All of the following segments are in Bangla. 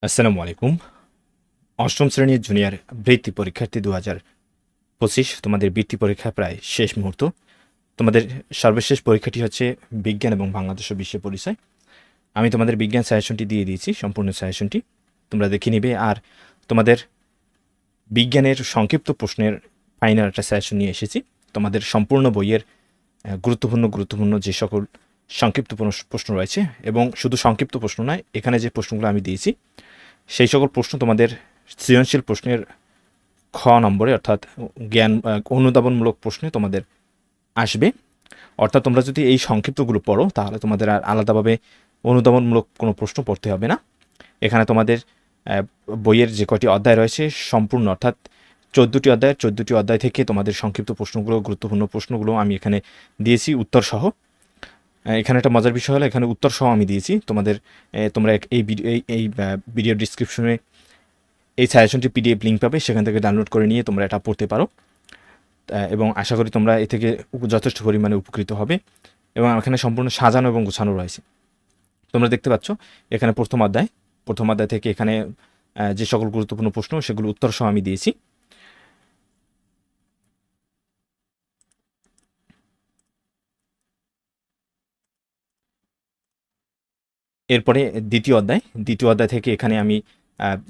আসসালামু আলাইকুম। অষ্টম শ্রেণীর জুনিয়র বৃত্তি পরীক্ষার্থী ২০২৫ তোমাদের বৃত্তি পরীক্ষা প্রায় শেষ মুহূর্ত। তোমাদের সর্বশেষ পরীক্ষাটি হচ্ছে বিজ্ঞান এবং বাংলাদেশ ও বিশ্ব পরিচয়। আমি তোমাদের বিজ্ঞান সাজেশনটি দিয়ে দিয়েছি, সম্পূর্ণ সাজেশনটি তোমরা দেখে নিবে। আর তোমাদের বিজ্ঞানের সংক্ষিপ্ত প্রশ্নের ফাইনাল একটা সাজেশন নিয়ে এসেছি। তোমাদের সম্পূর্ণ বইয়ের গুরুত্বপূর্ণ যে সকল সংক্ষিপ্ত প্রশ্ন রয়েছে, এবং শুধু সংক্ষিপ্ত প্রশ্ন নয়, এখানে যে প্রশ্নগুলো আমি দিয়েছি সেই সকল প্রশ্ন তোমাদের সৃজনশীল প্রশ্নের খ নম্বরে, অর্থাৎ জ্ঞান অনুধাবনমূলক প্রশ্নে তোমাদের আসবে। অর্থাৎ তোমরা যদি এই সংক্ষিপ্তগুলো পড়ো তাহলে তোমাদের আর আলাদাভাবে অনুধাবনমূলক কোনো প্রশ্ন পড়তে হবে না। এখানে তোমাদের বইয়ের যে কয়টি অধ্যায় রয়েছে সম্পূর্ণ, অর্থাৎ 14টি অধ্যায়ের 14টি অধ্যায় থেকে তোমাদের সংক্ষিপ্ত প্রশ্নগুলো, গুরুত্বপূর্ণ প্রশ্নগুলো আমি এখানে দিয়েছি উত্তর সহ। এখানে একটা মজার বিষয় হলো, এখানে উত্তর সহ আমি দিয়েছি তোমাদের। তোমরা এই ভিডিও ডিসক্রিপশনে এই সাজেশনটি পিডিএফ লিঙ্ক পাবে, সেখান থেকে ডাউনলোড করে নিয়ে তোমরা এটা পড়তে পারো। এবং আশা করি তোমরা এ থেকে যথেষ্ট পরিমাণে উপকৃত হবে। এবং এখানে সম্পূর্ণ সাজানো এবং গোছানো রয়েছে। তোমরা দেখতে পাচ্ছ এখানে প্রথম অধ্যায় থেকে এখানে যে সকল গুরুত্বপূর্ণ প্রশ্ন সেগুলো উত্তর সহ আমি দিয়েছি। এরপরে দ্বিতীয় অধ্যায় থেকে এখানে আমি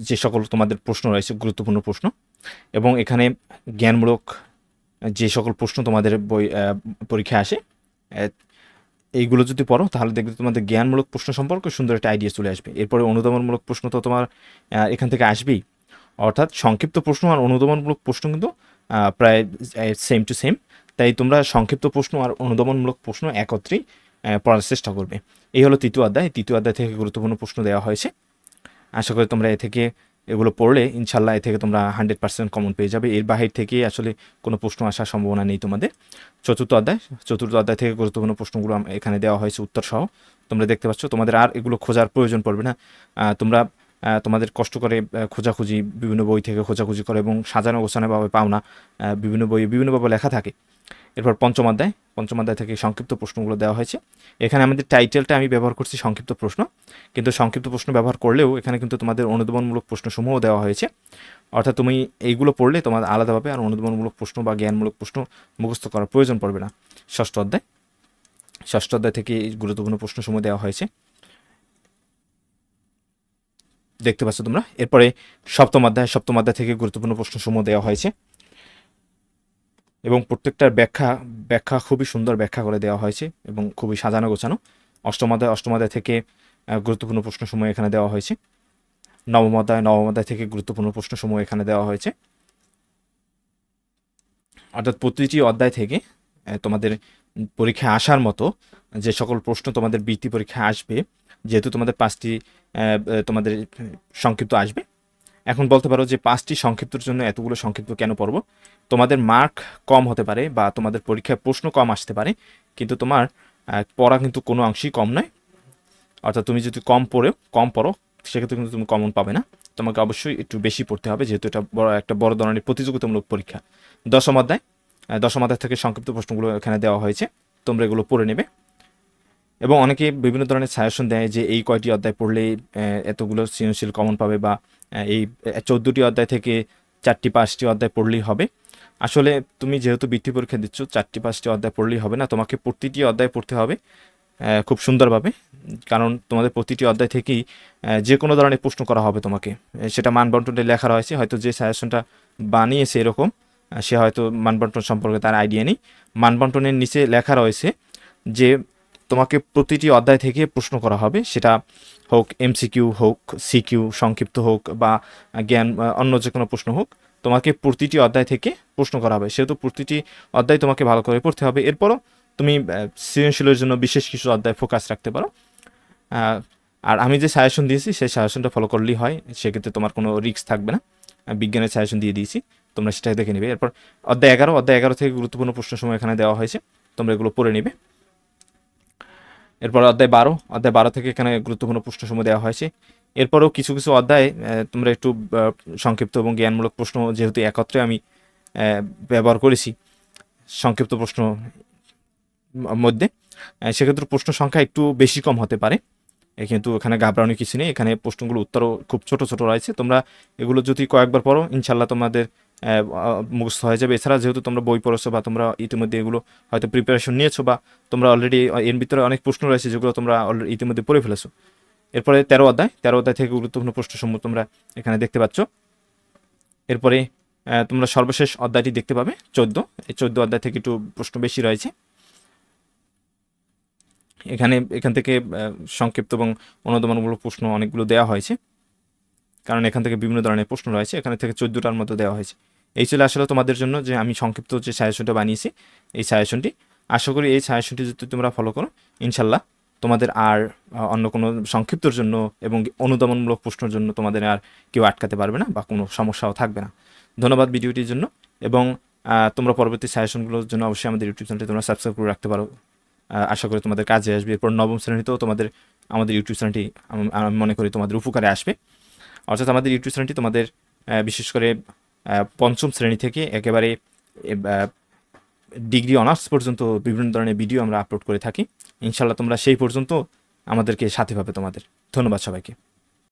যে সকল তোমাদের প্রশ্ন রয়েছে গুরুত্বপূর্ণ প্রশ্ন, এবং এখানে জ্ঞানমূলক যে সকল প্রশ্ন তোমাদের বই পরীক্ষায় আসে, এইগুলো যদি পড়ো তাহলে দেখবে তোমাদের জ্ঞানমূলক প্রশ্ন সম্পর্কে সুন্দর একটা আইডিয়া চলে আসবে। এরপরে অনুধাবনমূলক প্রশ্ন তো তোমার এখান থেকে আসবেই। অর্থাৎ সংক্ষিপ্ত প্রশ্ন আর অনুধাবনমূলক প্রশ্ন কিন্তু প্রায় সেম টু সেম। তাই তোমরা সংক্ষিপ্ত প্রশ্ন আর অনুধাবনমূলক প্রশ্ন একত্রেই পড়ার চেষ্টা করবে। এই হলো তৃতীয় অধ্যায় থেকে গুরুত্বপূর্ণ প্রশ্ন দেওয়া হয়েছে। আশা করি তোমরা এ থেকে এগুলো পড়লে ইনশাল্লাহ এ থেকে তোমরা 100% কমন পেয়ে যাবে। এর বাহির থেকে আসলে কোনো প্রশ্ন আসার সম্ভাবনা নেই তোমাদের। চতুর্থ অধ্যায় থেকে গুরুত্বপূর্ণ প্রশ্নগুলো এখানে দেওয়া হয়েছে উত্তর সহ। তোমরা দেখতে পাচ্ছ, তোমাদের আর এগুলো খোঁজার প্রয়োজন পড়বে না। তোমরা তোমাদের কষ্ট করে খোঁজাখুঁজি, বিভিন্ন বই থেকে খোঁজাখুঁজি করে এবং সাজানো গোছানোভাবে পাও না। বিভিন্ন বইয়ে বিভিন্নভাবে লেখা থাকে। এরপর পঞ্চম অধ্যায় থেকে সংক্ষিপ্ত প্রশ্নগুলো দেওয়া হয়েছে। এখানে আমাদের টাইটেলটা আমি ব্যবহার করছি সংক্ষিপ্ত প্রশ্ন, কিন্তু সংক্ষিপ্ত প্রশ্ন ব্যবহার করলেও এখানে কিন্তু তোমাদের অনুধাবনমূলক প্রশ্নসমূহ দেওয়া হয়েছে। অর্থাৎ তুমি এইগুলো পড়লে তোমার আলাদাভাবে আর অনুধাবনমূলক প্রশ্ন বা জ্ঞানমূলক প্রশ্ন মুখস্থ করার প্রয়োজন পড়বে না। ষষ্ঠ অধ্যায় থেকে এই গুরুত্বপূর্ণ প্রশ্নসমূহ দেওয়া হয়েছে, দেখতে পাচ্ছ তোমরা। এরপরে সপ্তম অধ্যায় থেকে গুরুত্বপূর্ণ প্রশ্নসমূহ দেওয়া হয়েছে, এবং প্রত্যেকটার ব্যাখ্যা খুবই সুন্দর ব্যাখ্যা করে দেওয়া হয়েছে এবং খুবই সাজানো গোছানো। অষ্টম অধ্যায় থেকে গুরুত্বপূর্ণ প্রশ্নসমূহ এখানে দেওয়া হয়েছে। নবম অধ্যায় থেকে গুরুত্বপূর্ণ প্রশ্নসমূহ এখানে দেওয়া হয়েছে। অর্থাৎ প্রতিটি অধ্যায় থেকে তোমাদের পরীক্ষায় আসার মতো যে সকল প্রশ্ন তোমাদের বৃত্তি পরীক্ষায় আসবে, যেহেতু তোমাদের 5টি তোমাদের সংক্ষিপ্ত আসবে। এখন বলতে পারো যে 5টি সংক্ষিপ্তর জন্য এতগুলো সংক্ষিপ্ত কেন পড়ব? তোমাদের মার্ক কম হতে পারে বা তোমাদের পরীক্ষায় প্রশ্ন কম আসতে পারে, কিন্তু তোমার পড়া কিন্তু কোনো অংশেই কম নয়। অর্থাৎ তুমি যদি কম পড়ো সেক্ষেত্রে কিন্তু তুমি কমন পাবে না। তোমাকে অবশ্যই একটু বেশি পড়তে হবে, যেহেতু এটা একটা বড় ধরনের প্রতিযোগিতামূলক পরীক্ষা। দশম অধ্যায় থেকে সংক্ষিপ্ত প্রশ্নগুলো এখানে দেওয়া হয়েছে, তোমরা এগুলো পড়ে নেবে। এবং অনেকে বিভিন্ন ধরনের সাজেশন দেয় যে এই কয়টি অধ্যায় পড়লে এতগুলো সৃজনশীল কমন পাবে, বা এই 14টি অধ্যায় থেকে 4-5টি অধ্যায় পড়লেই হবে। আসলে তুমি যেহেতু বৃত্তি পরীক্ষা দিচ্ছ, 4-5টি অধ্যায় পড়লেই হবে না, তোমাকে প্রতিটি অধ্যায় পড়তে হবে খুব সুন্দরভাবে। কারণ তোমাদের প্রতিটি অধ্যায় থেকেই যে কোনো ধরনের প্রশ্ন করা হবে তোমাকে। সেটা মানবন্টনে লেখা রয়েছে, হয়তো যে সাজেশনটা বানিয়েছে এরকম সে হয়তো মানবন্টন সম্পর্কে তার আইডিয়া নেই। মানবন্টনের নিচে লেখা রয়েছে যে তোমাকে প্রতিটি অধ্যায় থেকে প্রশ্ন করা হবে, সেটা হোক এমসিকিউ হোক, সিকিউ সংক্ষিপ্ত হোক, বা জ্ঞান অন্য যে কোনো প্রশ্ন হোক, তোমাকে প্রতিটি অধ্যায় থেকে প্রশ্ন করা হবে। সেহেতু প্রতিটি অধ্যায় তোমাকে ভালো করে পড়তে হবে। এরপরও তুমি সৃজনশীলের জন্য বিশেষ কিছু অধ্যায় ফোকাস রাখতে পারো। আর আমি যে সাজেশন দিয়েছি সেই সাজেশনটা ফলো করলেই হয়, সেক্ষেত্রে তোমার কোনো রিস্ক থাকবে না। বিজ্ঞানের সাজেশন দিয়ে দিয়েছি, তোমরা সেটা দেখে নেবে। এরপর অধ্যায় 11 থেকে গুরুত্বপূর্ণ প্রশ্নসমূহ এখানে দেওয়া হয়েছে, তোমরা এগুলো পড়ে নেবে। এরপর অধ্যায় 12 থেকে এখানে গুরুত্বপূর্ণ প্রশ্নসমূহ দেওয়া হয়েছে। এরপরেও কিছু কিছু অধ্যায় তোমরা একটু সংক্ষিপ্ত এবং জ্ঞানমূলক প্রশ্ন যেহেতু একত্রে আমি ব্যবহার করেছি সংক্ষিপ্ত প্রশ্ন মধ্যে, সেক্ষেত্রে প্রশ্ন সংখ্যা একটু বেশি কম হতে পারে। কিন্তু এখানে ঘাবড়ানোর কিছু নেই, এখানে প্রশ্নগুলো উত্তরও খুব ছোট ছোট রয়েছে। তোমরা এগুলো যদি কয়েকবার পড়ো ইনশাল্লাহ তোমাদের মুখস্থ হয়ে যাবে। এছাড়া যেহেতু তোমরা বই পড়েছো বা তোমরা ইতিমধ্যে এগুলো হয়তো প্রিপারেশন নিয়েছো বা তোমরা অলরেডি এর ভিতরে অনেক প্রশ্ন রয়েছে যেগুলো তোমরা ইতিমধ্যে পড়ে ফেলেছো। এরপরে 13 অধ্যায় থেকে গুরুত্বপূর্ণ প্রশ্নসমূহ তোমরা এখানে দেখতে পাচ্ছ। এরপরে তোমরা সর্বশেষ অধ্যায়টি দেখতে পাবে 14। এই 14 অধ্যায় থেকে একটু প্রশ্ন বেশি রয়েছে। এখান থেকে সংক্ষিপ্ত এবং অনুধাবনমূলক প্রশ্ন অনেকগুলো দেওয়া হয়েছে, কারণ এখান থেকে বিভিন্ন ধরনের প্রশ্ন রয়েছে। এখানে থেকে 14টার মতো দেওয়া হয়েছে। এই ছিল আসলে তোমাদের জন্য যে আমি সংক্ষিপ্ত যে সাজেশনটা বানিয়েছি, এই সাজেশনটি। আশা করি এই সাজেশনটি যদি তোমরা ফলো করো ইনশাল্লাহ তোমাদের আর অন্য কোনো সংক্ষিপ্তর জন্য এবং অনুধাবনমূলক প্রশ্নের জন্য তোমাদের আর কেউ আটকাতে পারবে না বা কোনো সমস্যাও থাকবে না। ধন্যবাদ ভিডিওটির জন্য। এবং তোমরা পরবর্তী সাজেশনগুলোর জন্য অবশ্যই আমাদের ইউটিউব চ্যানেলটি তোমরা সাবস্ক্রাইব করে রাখতে পারো। আশা করি তোমাদের কাজে আসবে। এরপর নবম শ্রেণীতেও আমাদের ইউটিউব চ্যানেলটি আমি মনে করি তোমাদের উপকারে আসবে। অর্থাৎ আমাদের ইউটিউব চ্যানেলটি তোমাদের বিশেষ করে পঞ্চম শ্রেণী থেকে একেবারে ডিগ্রি অনার্স পর্যন্ত বিভিন্ন ধরনের ভিডিও আমরা আপলোড করে থাকি। ইনশাল্লাহ তোমরা সেই পর্যন্ত আমাদেরকে সাথে পাবে তোমাদের। ধন্যবাদ সবাইকে।